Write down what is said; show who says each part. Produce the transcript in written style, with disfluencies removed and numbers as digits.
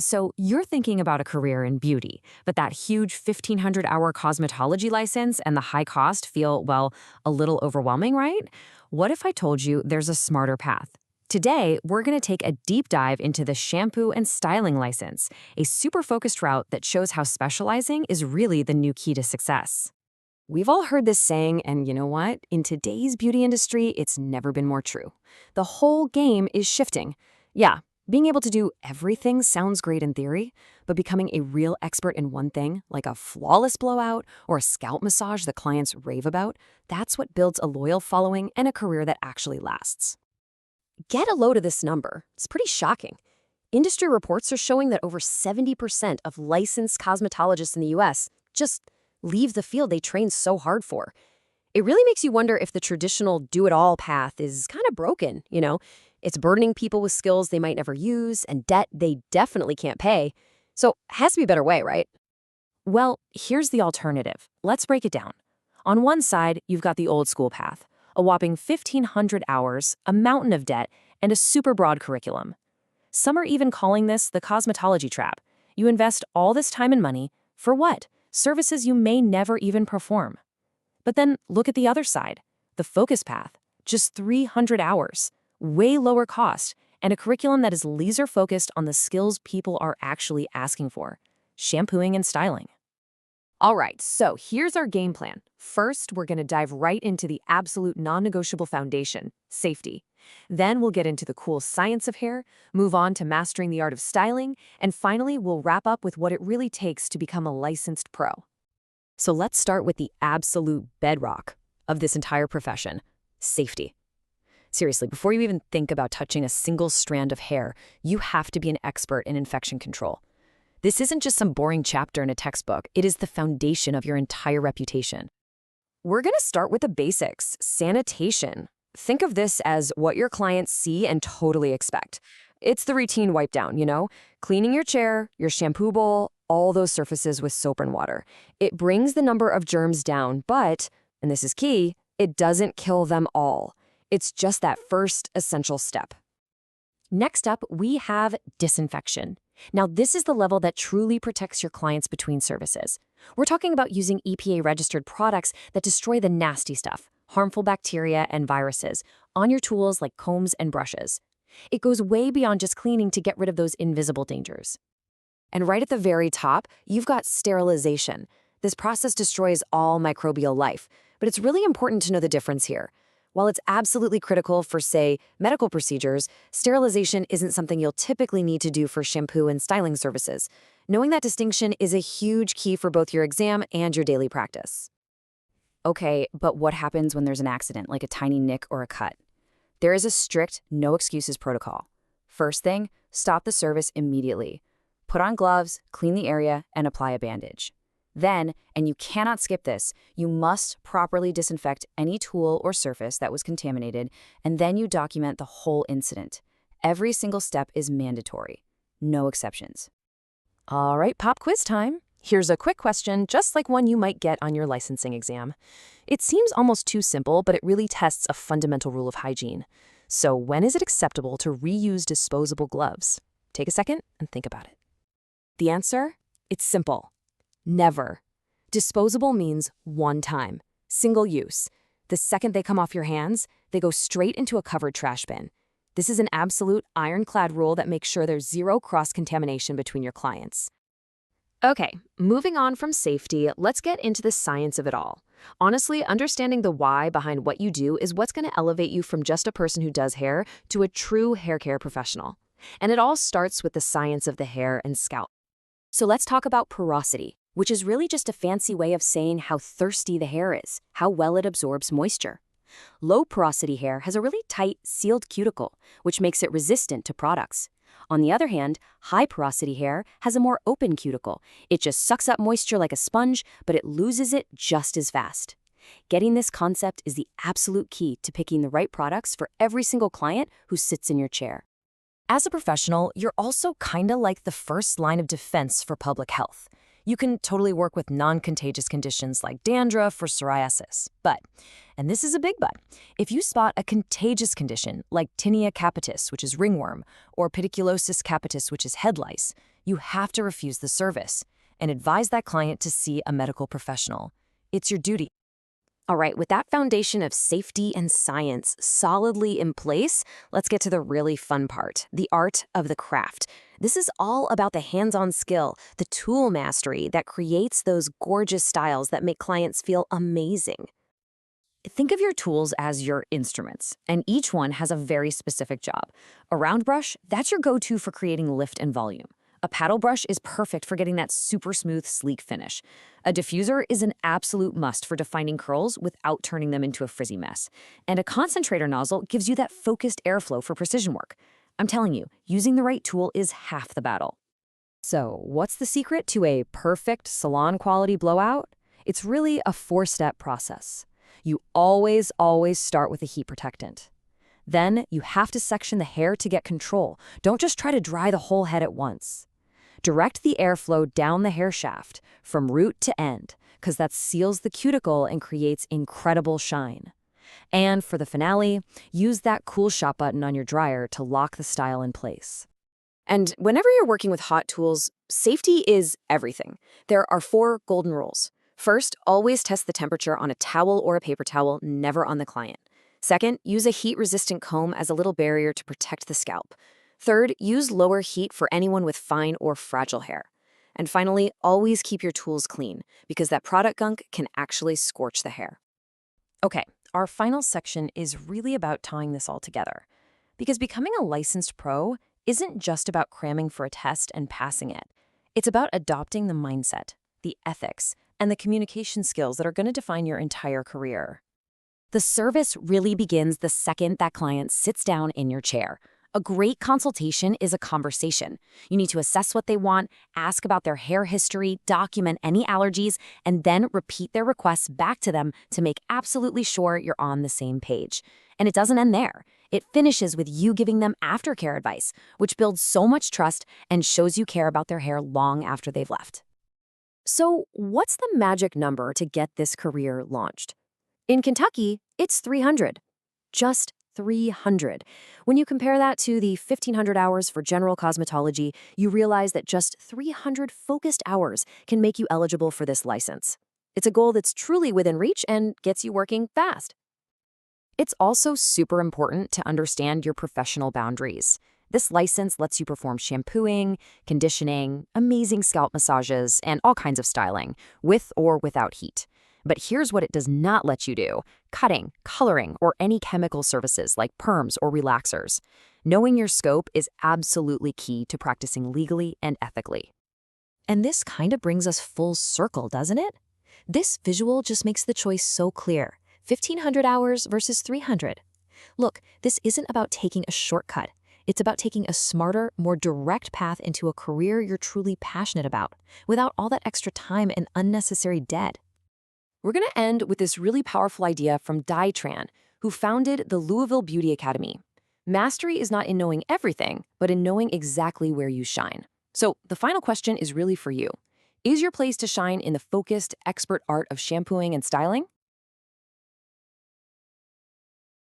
Speaker 1: So you're thinking about a career in beauty, but that huge 1,500-hour cosmetology license and the high cost feel, well, a little overwhelming, right? What if I told you there's a smarter path? Today, we're going to take a deep dive into the shampoo and styling license, a super focused route that shows how specializing is really the new key to success. We've all heard this saying, and you know what? In today's beauty industry, it's never been more true. The whole game is shifting. Yeah, being able to do everything sounds great in theory, but becoming a real expert in one thing, like a flawless blowout or a scalp massage the clients rave about, that's what builds a loyal following and a career that actually lasts. Get a load of this number. It's pretty shocking. Industry reports are showing that over 70% of licensed cosmetologists in the US just leave the field they trained so hard for. It really makes you wonder if the traditional do-it-all path is kind of broken, you know? It's burdening people with skills they might never use and debt they definitely can't pay. So it has to be a better way, right? Well, here's the alternative. Let's break it down. On one side, you've got the old school path, a whopping 1,500 hours, a mountain of debt, and a super broad curriculum. Some are even calling this the cosmetology trap. You invest all this time and money, for what? Services you may never even perform. But then look at the other side, the focus path, just 300 hours, way lower cost, and a curriculum that is laser-focused on the skills people are actually asking for, shampooing and styling. All right, so here's our game plan. First, we're going to dive right into the absolute non-negotiable foundation, safety. Then we'll get into the cool science of hair, move on to mastering the art of styling, and finally, we'll wrap up with what it really takes to become a licensed pro. So let's start with the absolute bedrock of this entire profession, safety. Seriously, before you even think about touching a single strand of hair, you have to be an expert in infection control. This isn't just some boring chapter in a textbook. It is the foundation of your entire reputation. We're going to start with the basics, sanitation. Think of this as what your clients see and totally expect. It's the routine wipe down, you know? Cleaning your chair, your shampoo bowl, all those surfaces with soap and water. It brings the number of germs down, but, and this is key, it doesn't kill them all. It's just that first essential step. Next up, we have disinfection. Now, this is the level that truly protects your clients between services. We're talking about using EPA-registered products that destroy the nasty stuff, harmful bacteria and viruses, on your tools like combs and brushes. It goes way beyond just cleaning to get rid of those invisible dangers. And right at the very top, you've got sterilization. This process destroys all microbial life, but it's really important to know the difference here. While it's absolutely critical for, say, medical procedures, sterilization isn't something you'll typically need to do for shampoo and styling services. Knowing that distinction is a huge key for both your exam and your daily practice. Okay, but what happens when there's an accident, like a tiny nick or a cut? There is a strict no excuses protocol. First thing, stop the service immediately. Put on gloves, clean the area, and apply a bandage. Then, and you cannot skip this, you must properly disinfect any tool or surface that was contaminated, and then you document the whole incident. Every single step is mandatory. No exceptions. All right, pop quiz time. Here's a quick question, just like one you might get on your licensing exam. It seems almost too simple, but it really tests a fundamental rule of hygiene. So when is it acceptable to reuse disposable gloves? Take a second and think about it. The answer? It's simple. Never. Disposable means one time, single use. The second they come off your hands, they go straight into a covered trash bin. This is an absolute ironclad rule that makes sure there's zero cross-contamination between your clients. Okay, moving on from safety, let's get into the science of it all. Honestly, understanding the why behind what you do is what's going to elevate you from just a person who does hair to a true hair care professional. And it all starts with the science of the hair and scalp. So let's talk about porosity, which is really just a fancy way of saying how thirsty the hair is, how well it absorbs moisture. Low porosity hair has a really tight, sealed cuticle, which makes it resistant to products. On the other hand, high porosity hair has a more open cuticle. It just sucks up moisture like a sponge, but it loses it just as fast. Getting this concept is the absolute key to picking the right products for every single client who sits in your chair. As a professional, you're also kinda like the first line of defense for public health. You can totally work with non-contagious conditions like dandruff or psoriasis. But, and this is a big but, if you spot a contagious condition like tinea capitis, which is ringworm, or pediculosis capitis, which is head lice, You have to refuse the service and advise that client to see a medical professional. It's your duty. All right, with that foundation of safety and science solidly in place, let's get to the really fun part, the art of the craft. This is all about the hands-on skill, the tool mastery that creates those gorgeous styles that make clients feel amazing. Think of your tools as your instruments, and each one has a very specific job. A round brush, that's your go-to for creating lift and volume. A paddle brush is perfect for getting that super smooth, sleek finish. A diffuser is an absolute must for defining curls without turning them into a frizzy mess. And a concentrator nozzle gives you that focused airflow for precision work. I'm telling you, using the right tool is half the battle. So, what's the secret to a perfect salon-quality blowout? It's really a four-step process. You always start with a heat protectant. Then you have to section the hair to get control. Don't just try to dry the whole head at once. Direct the airflow down the hair shaft from root to end, because that seals the cuticle and creates incredible shine. And for the finale, use that cool shot button on your dryer to lock the style in place. And whenever you're working with hot tools, safety is everything. There are 4 golden rules. First, always test the temperature on a towel or a paper towel, never on the client. Second, use a heat-resistant comb as a little barrier to protect the scalp. Third, use lower heat for anyone with fine or fragile hair. And finally, always keep your tools clean, because that product gunk can actually scorch the hair. Okay, our final section is really about tying this all together. Because becoming a licensed pro isn't just about cramming for a test and passing it. It's about adopting the mindset, the ethics, and the communication skills that are going to define your entire career. The service really begins the second that client sits down in your chair. A great consultation is a conversation. You need to assess what they want, ask about their hair history, document any allergies, and then repeat their requests back to them to make absolutely sure you're on the same page. And it doesn't end there. It finishes with you giving them aftercare advice, which builds so much trust and shows you care about their hair long after they've left. So, what's the magic number to get this career launched? In Kentucky, it's 300. Just 300. When you compare that to the 1,500 hours for general cosmetology, you realize that just 300 focused hours can make you eligible for this license. It's a goal that's truly within reach and gets you working fast. It's also super important to understand your professional boundaries. This license lets you perform shampooing, conditioning, amazing scalp massages, and all kinds of styling, with or without heat. But here's what it does not let you do: cutting, coloring, or any chemical services like perms or relaxers. Knowing your scope is absolutely key to practicing legally and ethically. And this kind of brings us full circle, doesn't it? This visual just makes the choice so clear. 1,500 hours versus 300. Look, this isn't about taking a shortcut. It's about taking a smarter, more direct path into a career you're truly passionate about, without all that extra time and unnecessary debt. We're going to end with this really powerful idea from Tran, who founded the Louisville Beauty Academy. Mastery is not in knowing everything, but in knowing exactly where you shine. So the final question is really for you. Is your place to shine in the focused, expert art of shampooing and styling?